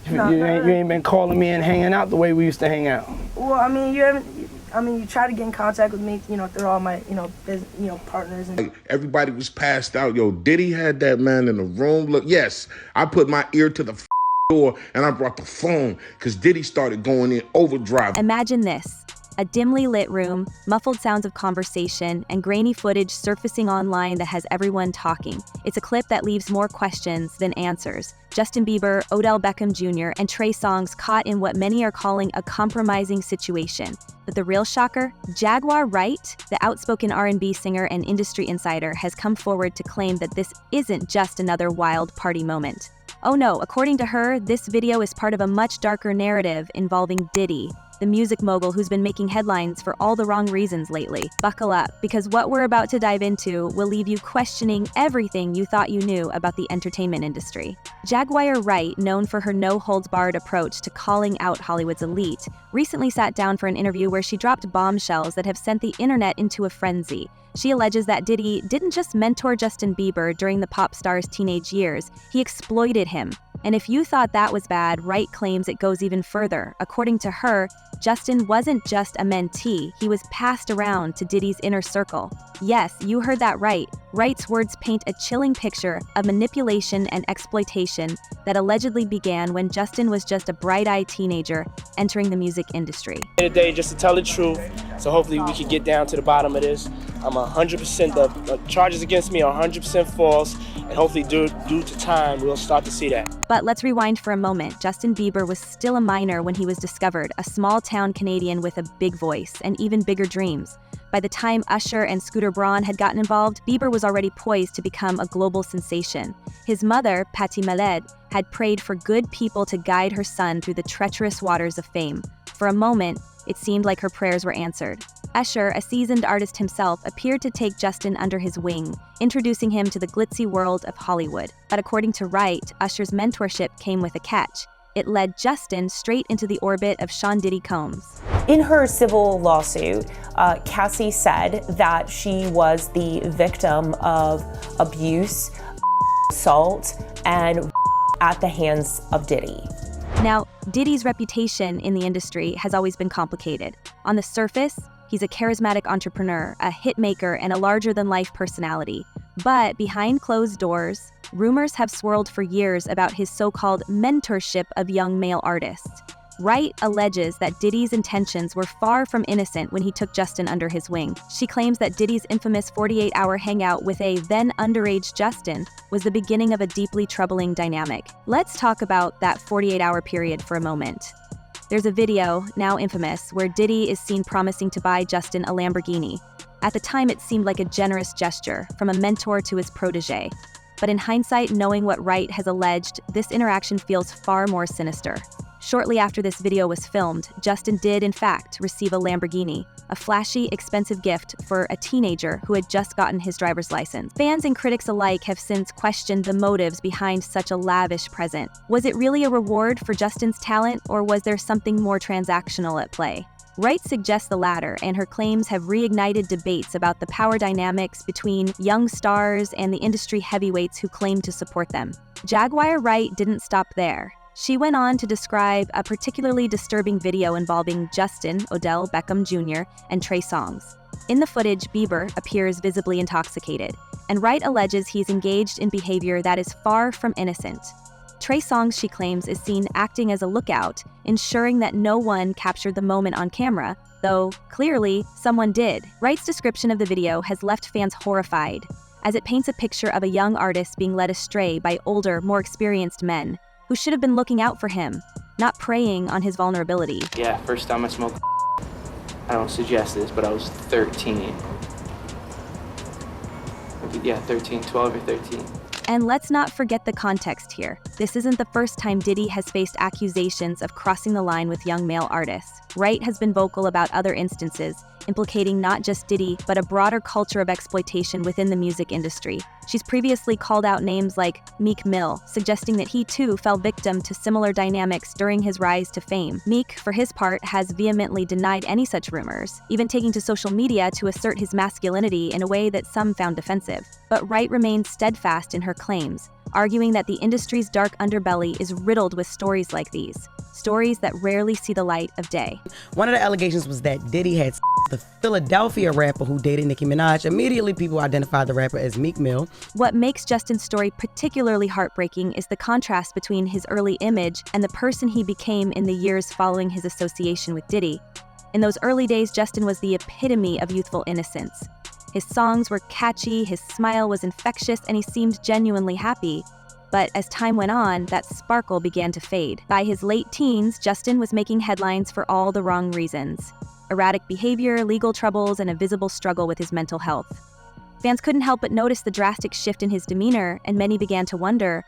No, you ain't been calling me and hanging out the way we used to hang out. Well, I mean, you haven't. I mean, you try to get in contact with me, through all my, partners. And like, everybody was passed out. Yo, Diddy had that man in the room. Look, yes, I put my ear to the door and I brought the phone because Diddy started going in overdrive. Imagine this. A dimly lit room, muffled sounds of conversation, and grainy footage surfacing online that has everyone talking. It's a clip that leaves more questions than answers. Justin Bieber, Odell Beckham Jr., and Trey Songz caught in what many are calling a compromising situation. But the real shocker? Jaguar Wright, the outspoken R&B singer and industry insider, has come forward to claim that this isn't just another wild party moment. Oh no, according to her, this video is part of a much darker narrative involving Diddy, the music mogul who's been making headlines for all the wrong reasons lately. Buckle up, because what we're about to dive into will leave you questioning everything you thought you knew about the entertainment industry. Jaguar Wright, known for her no-holds-barred approach to calling out Hollywood's elite, recently sat down for an interview where she dropped bombshells that have sent the internet into a frenzy. She alleges that Diddy didn't just mentor Justin Bieber during the pop star's teenage years, he exploited him. And if you thought that was bad, Wright claims it goes even further. According to her, Justin wasn't just a mentee, he was passed around to Diddy's inner circle. Yes, you heard that right. Wright's words paint a chilling picture of manipulation and exploitation that allegedly began when Justin was just a bright-eyed teenager entering the music industry. Today, just to tell the truth, so hopefully we can get down to the bottom of this. I'm 100%, the charges against me are 100% false, and hopefully due to time, we'll start to see that. But let's rewind for a moment. Justin Bieber was still a minor when he was discovered, a small-town Canadian with a big voice and even bigger dreams. By the time Usher and Scooter Braun had gotten involved, Bieber was already poised to become a global sensation. His mother, Patty Maled, had prayed for good people to guide her son through the treacherous waters of fame. For a moment, it seemed like her prayers were answered. Usher, a seasoned artist himself, appeared to take Justin under his wing, introducing him to the glitzy world of Hollywood. But according to Wright, Usher's mentorship came with a catch. It led Justin straight into the orbit of Sean Diddy Combs. In her civil lawsuit, Cassie said that she was the victim of abuse, assault, and at the hands of Diddy. Now, Diddy's reputation in the industry has always been complicated. On the surface, he's a charismatic entrepreneur, a hitmaker, and a larger-than-life personality. But behind closed doors, rumors have swirled for years about his so-called mentorship of young male artists. Wright alleges that Diddy's intentions were far from innocent when he took Justin under his wing. She claims that Diddy's infamous 48-hour hangout with a then underage Justin was the beginning of a deeply troubling dynamic. Let's talk about that 48-hour period for a moment. There's a video, now infamous, where Diddy is seen promising to buy Justin a Lamborghini. At the time, it seemed like a generous gesture, from a mentor to his protege. But in hindsight, knowing what Wright has alleged, this interaction feels far more sinister. Shortly after this video was filmed, Justin did, in fact, receive a Lamborghini, a flashy, expensive gift for a teenager who had just gotten his driver's license. Fans and critics alike have since questioned the motives behind such a lavish present. Was it really a reward for Justin's talent, or was there something more transactional at play? Wright suggests the latter, and her claims have reignited debates about the power dynamics between young stars and the industry heavyweights who claim to support them. Jaguar Wright didn't stop there. She went on to describe a particularly disturbing video involving Justin, Odell Beckham Jr., and Trey Songz. In the footage, Bieber appears visibly intoxicated, and Wright alleges he's engaged in behavior that is far from innocent. Trey Songz, she claims, is seen acting as a lookout, ensuring that no one captured the moment on camera, though clearly someone did. Wright's description of the video has left fans horrified, as it paints a picture of a young artist being led astray by older, more experienced men, who should have been looking out for him, not preying on his vulnerability. Yeah, first time I smoked, I don't suggest this, but I was 13. Yeah, 12 or 13. And let's not forget the context here. This isn't the first time Diddy has faced accusations of crossing the line with young male artists. Wright has been vocal about other instances, implicating not just Diddy, but a broader culture of exploitation within the music industry. She's previously called out names like Meek Mill, suggesting that he too fell victim to similar dynamics during his rise to fame. Meek, for his part, has vehemently denied any such rumors, even taking to social media to assert his masculinity in a way that some found offensive. But Wright remains steadfast in her claims. arguing that the industry's dark underbelly is riddled with stories like these, stories that rarely see the light of day. One of the allegations was that Diddy had the Philadelphia rapper who dated Nicki Minaj. Immediately, people identified the rapper as Meek Mill. What makes Justin's story particularly heartbreaking is the contrast between his early image and the person he became in the years following his association with Diddy. In those early days, Justin was the epitome of youthful innocence. His songs were catchy, his smile was infectious, and he seemed genuinely happy. But as time went on, that sparkle began to fade. By his late teens, Justin was making headlines for all the wrong reasons: erratic behavior, legal troubles, and a visible struggle with his mental health. Fans couldn't help but notice the drastic shift in his demeanor, and many began to wonder,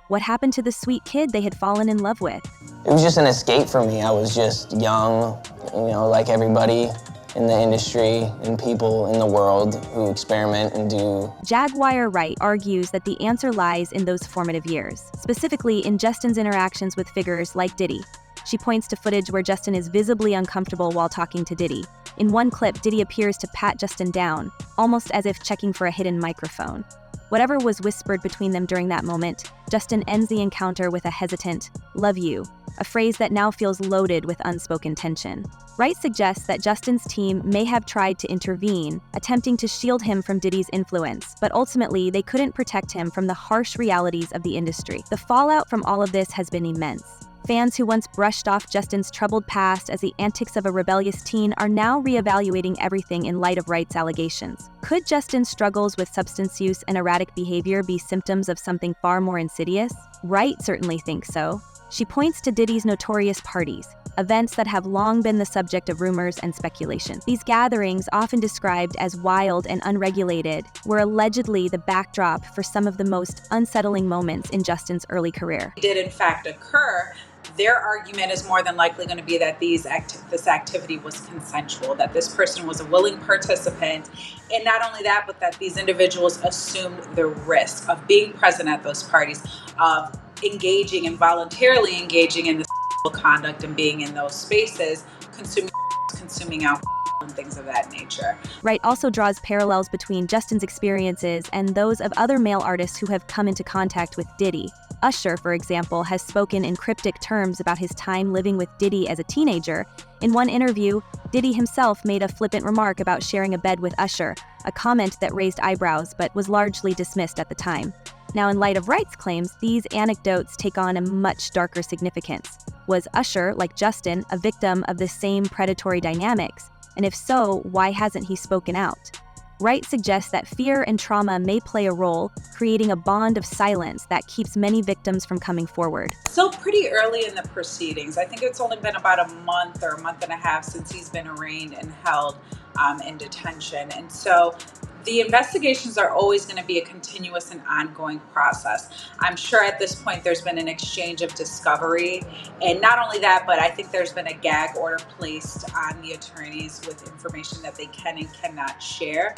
what happened to the sweet kid they had fallen in love with? It was just an escape for me. I was just young, like everybody in the industry and people in the world who experiment and do. Jaguar Wright argues that the answer lies in those formative years, specifically in Justin's interactions with figures like Diddy. She points to footage where Justin is visibly uncomfortable while talking to Diddy. In one clip, Diddy appears to pat Justin down, almost as if checking for a hidden microphone. Whatever was whispered between them during that moment, Justin ends the encounter with a hesitant, "love you," a phrase that now feels loaded with unspoken tension. Wright suggests that Justin's team may have tried to intervene, attempting to shield him from Diddy's influence, but ultimately they couldn't protect him from the harsh realities of the industry. The fallout from all of this has been immense. Fans who once brushed off Justin's troubled past as the antics of a rebellious teen are now reevaluating everything in light of Wright's allegations. Could Justin's struggles with substance use and erratic behavior be symptoms of something far more insidious? Wright certainly thinks so. She points to Diddy's notorious parties, events that have long been the subject of rumors and speculation. These gatherings, often described as wild and unregulated, were allegedly the backdrop for some of the most unsettling moments in Justin's early career. Did in fact occur. Their argument is more than likely going to be that this activity was consensual, that this person was a willing participant, and not only that, but that these individuals assumed the risk of being present at those parties, of engaging and voluntarily engaging in this conduct and being in those spaces, consuming alcohol and things of that nature. Wright also draws parallels between Justin's experiences and those of other male artists who have come into contact with Diddy. Usher, for example, has spoken in cryptic terms about his time living with Diddy as a teenager. In one interview, Diddy himself made a flippant remark about sharing a bed with Usher, a comment that raised eyebrows but was largely dismissed at the time. Now, in light of Wright's claims, these anecdotes take on a much darker significance. Was Usher, like Justin, a victim of the same predatory dynamics? And if so, why hasn't he spoken out? Wright suggests that fear and trauma may play a role, creating a bond of silence that keeps many victims from coming forward. Still pretty early in the proceedings. I think it's only been about a month or a month and a half since he's been arraigned and held in detention. And so the investigations are always going to be a continuous and ongoing process. I'm sure at this point there's been an exchange of discovery. And not only that, but I think there's been a gag order placed on the attorneys with information that they can and cannot share.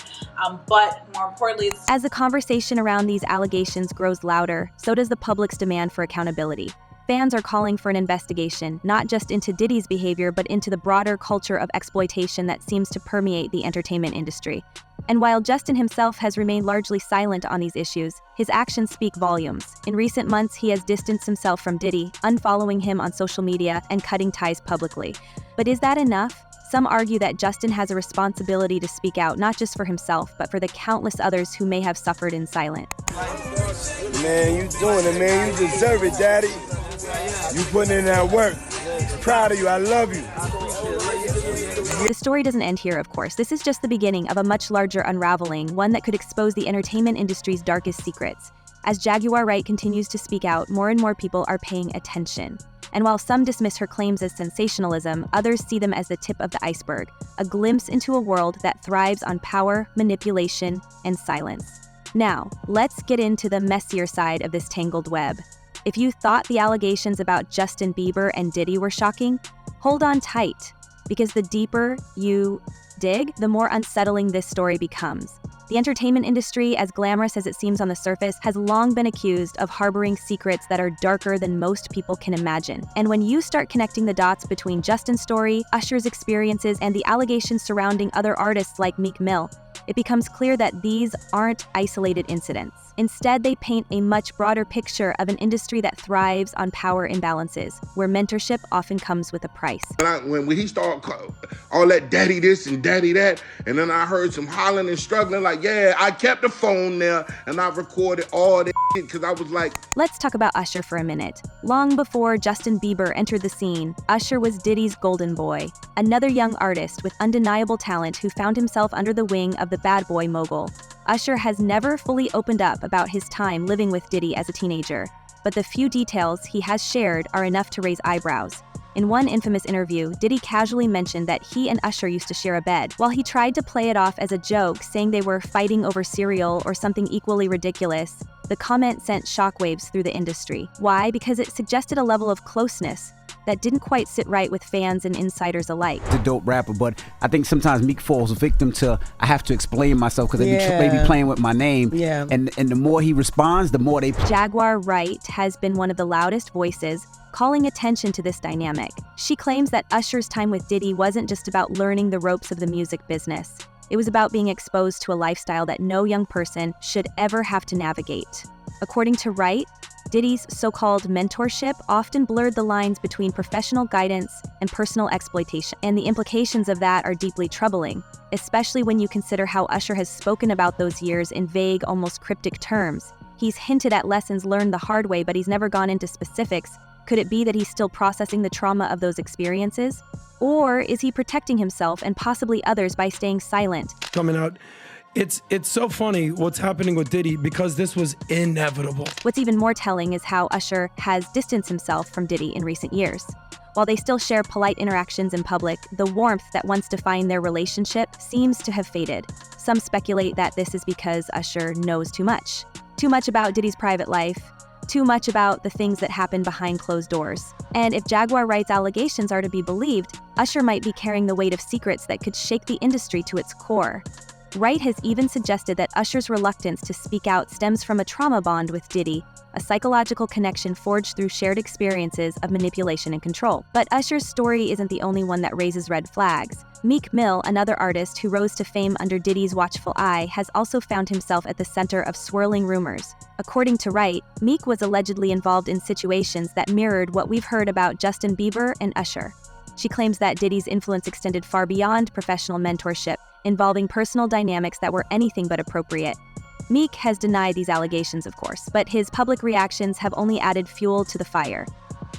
But more importantly, as the conversation around these allegations grows louder, so does the public's demand for accountability. Fans are calling for an investigation, not just into Diddy's behavior, but into the broader culture of exploitation that seems to permeate the entertainment industry. And while Justin himself has remained largely silent on these issues, his actions speak volumes. In recent months, he has distanced himself from Diddy, unfollowing him on social media and cutting ties publicly. But is that enough? Some argue that Justin has a responsibility to speak out, not just for himself, but for the countless others who may have suffered in silence. Man, you doing it, man. You deserve it, Daddy. You putting in that work. Proud of you. I love you. The story doesn't end here, of course. This is just the beginning of a much larger unraveling, one that could expose the entertainment industry's darkest secrets. As Jaguar Wright continues to speak out, more and more people are paying attention. And while some dismiss her claims as sensationalism, others see them as the tip of the iceberg, a glimpse into a world that thrives on power, manipulation, and silence. Now, let's get into the messier side of this tangled web. If you thought the allegations about Justin Bieber and Diddy were shocking, hold on tight, because the deeper you dig, the more unsettling this story becomes. The entertainment industry, as glamorous as it seems on the surface, has long been accused of harboring secrets that are darker than most people can imagine. And when you start connecting the dots between Justin's story, Usher's experiences, and the allegations surrounding other artists like Meek Mill, it becomes clear that these aren't isolated incidents. Instead, they paint a much broader picture of an industry that thrives on power imbalances, where mentorship often comes with a price. When he started all that daddy this and daddy that, and then I heard some hollering and struggling, like, yeah, I kept the phone there and I recorded all that shit because I was like... Let's talk about Usher for a minute. Long before Justin Bieber entered the scene, Usher was Diddy's golden boy, another young artist with undeniable talent who found himself under the wing of the bad boy mogul. Usher has never fully opened up about his time living with Diddy as a teenager, but the few details he has shared are enough to raise eyebrows. In one infamous interview, Diddy casually mentioned that he and Usher used to share a bed. While he tried to play it off as a joke, saying they were fighting over cereal or something equally ridiculous, the comment sent shockwaves through the industry. Why? Because it suggested a level of closeness that didn't quite sit right with fans and insiders alike. He's a dope rapper, but I think sometimes Meek falls victim to, I have to explain myself because they be playing with my name. Yeah. And the more he responds, the more they... Jaguar Wright has been one of the loudest voices calling attention to this dynamic. She claims that Usher's time with Diddy wasn't just about learning the ropes of the music business. It was about being exposed to a lifestyle that no young person should ever have to navigate. According to Wright, Diddy's so-called mentorship often blurred the lines between professional guidance and personal exploitation, and the implications of that are deeply troubling, especially when you consider how Usher has spoken about those years in vague, almost cryptic terms. He's hinted at lessons learned the hard way, but he's never gone into specifics. Could it be that he's still processing the trauma of those experiences? Or is he protecting himself and possibly others by staying silent? Coming out. It's so funny what's happening with Diddy because this was inevitable. What's even more telling is how Usher has distanced himself from Diddy in recent years. While they still share polite interactions in public, the warmth that once defined their relationship seems to have faded. Some speculate that this is because Usher knows too much. Too much about Diddy's private life, too much about the things that happen behind closed doors. And if Jaguar Wright's allegations are to be believed, Usher might be carrying the weight of secrets that could shake the industry to its core. Wright has even suggested that Usher's reluctance to speak out stems from a trauma bond with Diddy, a psychological connection forged through shared experiences of manipulation and control. But Usher's story isn't the only one that raises red flags. Meek Mill, another artist who rose to fame under Diddy's watchful eye, has also found himself at the center of swirling rumors. According to Wright, Meek was allegedly involved in situations that mirrored what we've heard about Justin Bieber and Usher. She claims that Diddy's influence extended far beyond professional mentorship, involving personal dynamics that were anything but appropriate. Meek has denied these allegations, of course, but his public reactions have only added fuel to the fire.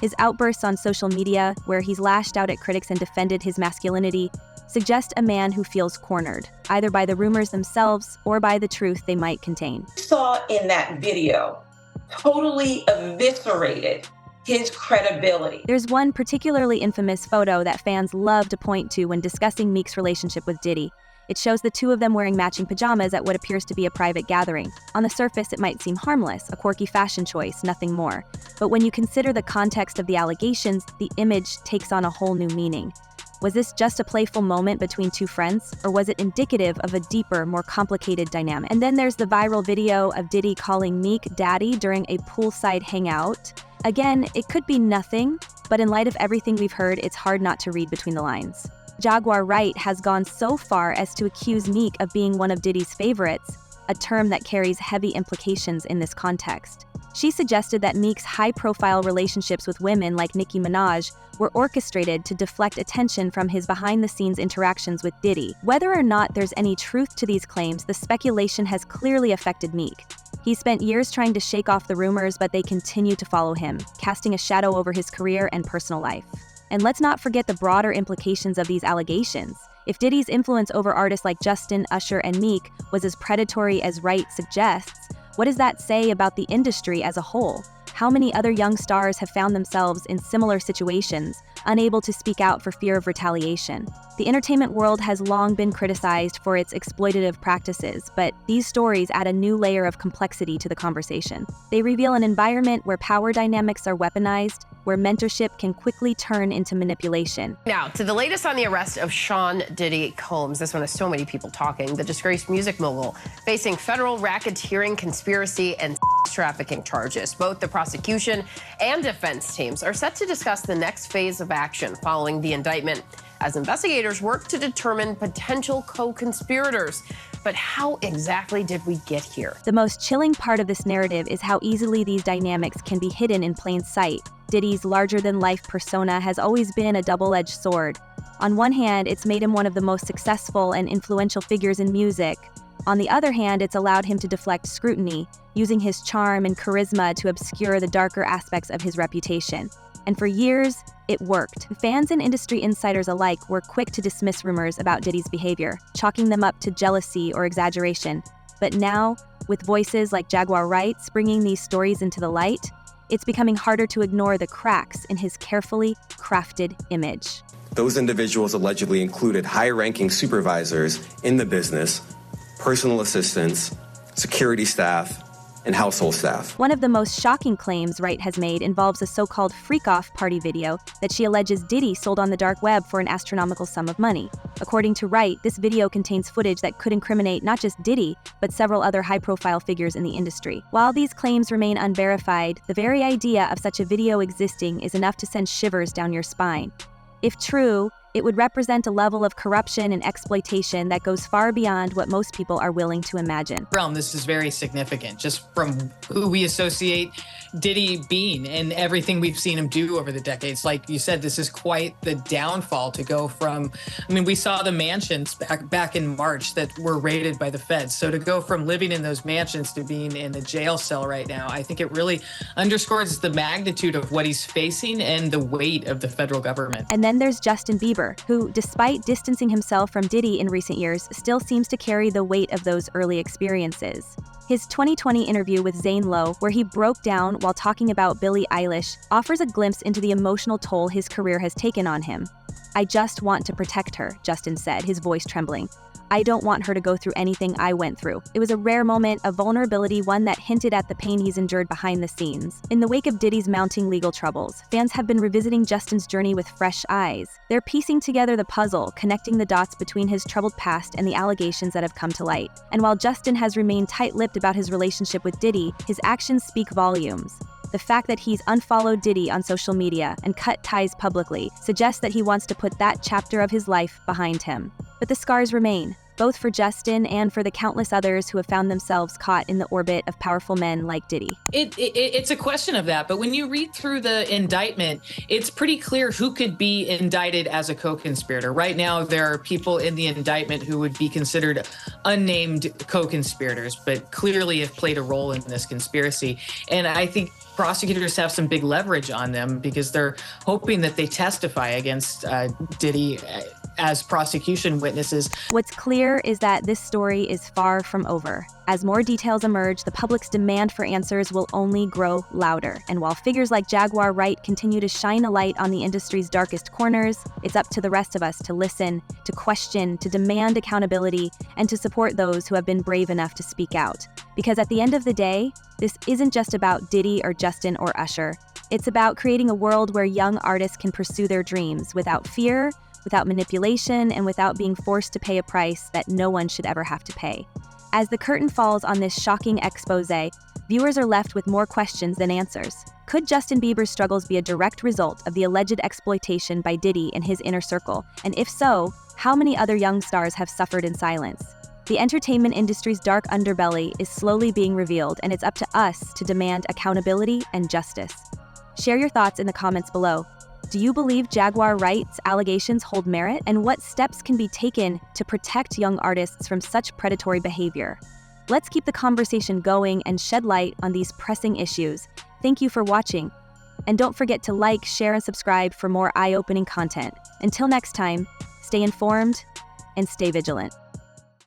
His outbursts on social media, where he's lashed out at critics and defended his masculinity, suggest a man who feels cornered, either by the rumors themselves or by the truth they might contain. Saw in that video totally eviscerated his credibility. There's one particularly infamous photo that fans love to point to when discussing Meek's relationship with Diddy. It shows the two of them wearing matching pajamas at what appears to be a private gathering. On the surface, it might seem harmless, a quirky fashion choice, nothing more. But when you consider the context of the allegations, the image takes on a whole new meaning. Was this just a playful moment between two friends, or was it indicative of a deeper, more complicated dynamic? And then there's the viral video of Diddy calling Meek daddy during a poolside hangout. Again, it could be nothing, but in light of everything we've heard, it's hard not to read between the lines. Jaguar Wright has gone so far as to accuse Meek of being one of Diddy's favorites, a term that carries heavy implications in this context. She suggested that Meek's high-profile relationships with women like Nicki Minaj were orchestrated to deflect attention from his behind-the-scenes interactions with Diddy. Whether or not there's any truth to these claims, the speculation has clearly affected Meek. He spent years trying to shake off the rumors, but they continue to follow him, casting a shadow over his career and personal life. And let's not forget the broader implications of these allegations. If Diddy's influence over artists like Justin, Usher, and Meek was as predatory as Wright suggests, what does that say about the industry as a whole? How many other young stars have found themselves in similar situations, unable to speak out for fear of retaliation? The entertainment world has long been criticized for its exploitative practices, but these stories add a new layer of complexity to the conversation. They reveal an environment where power dynamics are weaponized, where mentorship can quickly turn into manipulation. Now, to the latest on the arrest of Sean Diddy Combs. This one has so many people talking. The disgraced music mogul facing federal racketeering, conspiracy, and trafficking charges. Both the prosecution and defense teams are set to discuss the next phase of action following the indictment as investigators work to determine potential co-conspirators. But how exactly did we get here? The most chilling part of this narrative is how easily these dynamics can be hidden in plain sight. Diddy's larger-than-life persona has always been a double-edged sword. On one hand, it's made him one of the most successful and influential figures in music. On the other hand, it's allowed him to deflect scrutiny, using his charm and charisma to obscure the darker aspects of his reputation. And for years, it worked. Fans and industry insiders alike were quick to dismiss rumors about Diddy's behavior, chalking them up to jealousy or exaggeration. But now, with voices like Jaguar Wright bringing these stories into the light, it's becoming harder to ignore the cracks in his carefully crafted image. Those individuals allegedly included high-ranking supervisors in the business, personal assistants, security staff, and household staff. One of the most shocking claims Wright has made involves a so-called freak-off party video that she alleges Diddy sold on the dark web for an astronomical sum of money. According to Wright, this video contains footage that could incriminate not just Diddy, but several other high-profile figures in the industry. While these claims remain unverified, the very idea of such a video existing is enough to send shivers down your spine. If true, it would represent a level of corruption and exploitation that goes far beyond what most people are willing to imagine. This is very significant, just from who we associate Diddy being and everything we've seen him do over the decades. Like you said, this is quite the downfall to go from, we saw the mansions back in March that were raided by the feds. So to go from living in those mansions to being in a jail cell right now, I think it really underscores the magnitude of what he's facing and the weight of the federal government. And then there's Justin Bieber, who, despite distancing himself from Diddy in recent years, still seems to carry the weight of those early experiences. His 2020 interview with Zane Lowe, where he broke down while talking about Billie Eilish, offers a glimpse into the emotional toll his career has taken on him. "I just want to protect her," Justin said, his voice trembling. "I don't want her to go through anything I went through." It was a rare moment of vulnerability, one that hinted at the pain he's endured behind the scenes. In the wake of Diddy's mounting legal troubles, fans have been revisiting Justin's journey with fresh eyes. They're piecing together the puzzle, connecting the dots between his troubled past and the allegations that have come to light. And while Justin has remained tight-lipped about his relationship with Diddy, his actions speak volumes. The fact that he's unfollowed Diddy on social media and cut ties publicly suggests that he wants to put that chapter of his life behind him. But the scars remain, both for Justin and for the countless others who have found themselves caught in the orbit of powerful men like Diddy. It's a question of that, but when you read through the indictment, it's pretty clear who could be indicted as a co-conspirator. Right now, there are people in the indictment who would be considered unnamed co-conspirators, but clearly have played a role in this conspiracy. And I think prosecutors have some big leverage on them because they're hoping that they testify against Diddy as prosecution witnesses. What's clear is that this story is far from over. As more details emerge, the public's demand for answers will only grow louder. And while figures like Jaguar Wright continue to shine a light on the industry's darkest corners, it's up to the rest of us to listen, to question, to demand accountability, and to support those who have been brave enough to speak out. Because at the end of the day, this isn't just about Diddy or Justin or Usher. It's about creating a world where young artists can pursue their dreams without fear, without manipulation, and without being forced to pay a price that no one should ever have to pay. As the curtain falls on this shocking expose, viewers are left with more questions than answers. Could Justin Bieber's struggles be a direct result of the alleged exploitation by Diddy and his inner circle? And if so, how many other young stars have suffered in silence? The entertainment industry's dark underbelly is slowly being revealed, and it's up to us to demand accountability and justice. Share your thoughts in the comments below. Do you believe Jaguar Wright's allegations hold merit? And what steps can be taken to protect young artists from such predatory behavior? Let's keep the conversation going and shed light on these pressing issues. Thank you for watching. And don't forget to like, share, and subscribe for more eye-opening content. Until next time, stay informed and stay vigilant.